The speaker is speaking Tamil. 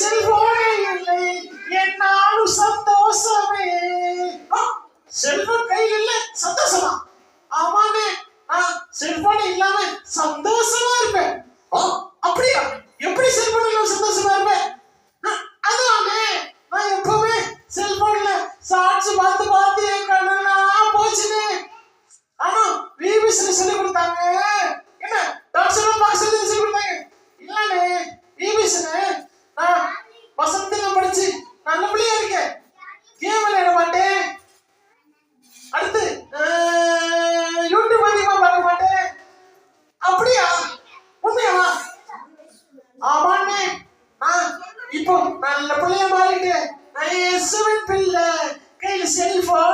செல்போனே இல்லை என்னாலும் சந்தோஷமே. செல்போன் கையில் இல்ல சந்தோஷமா? ஆமாண்ணே, நான் செல்போன் இல்லாம சந்தோஷமா இருப்பேன். அப்படியா? எப்படி செல்போன் இல்லாம சந்தோஷமா இருப்பேன்? அதானே, நான் எப்பவுமே செல்போன்ல ஷார்ட்ஸ் பார்த்து பார்த்து என் கண்ணெல்லாம் போச்சுன்னு. ஆனா பிபிசில சொல்லி கொடுத்தாங்க. என்ன டாக்டர் பாக்ஸ் சொல்லி கொடுத்தாங்க. இல்லனே பிபிசில நான் வசந்தத்துல படிச்சு நல்லபடியா இருக்கேன். கேம் விளையாட மாட்டேன். அடுத்து யூடியூப் அதிகமா பார்க்க மாட்டேன். அப்படியா? உண்மையாவா? ஆமாண்ணே, இப்போ நல்ல பிள்ளைய மாறிட்டேன். நான் இயேசுவின் பிள்ளை, கையில செல்போன்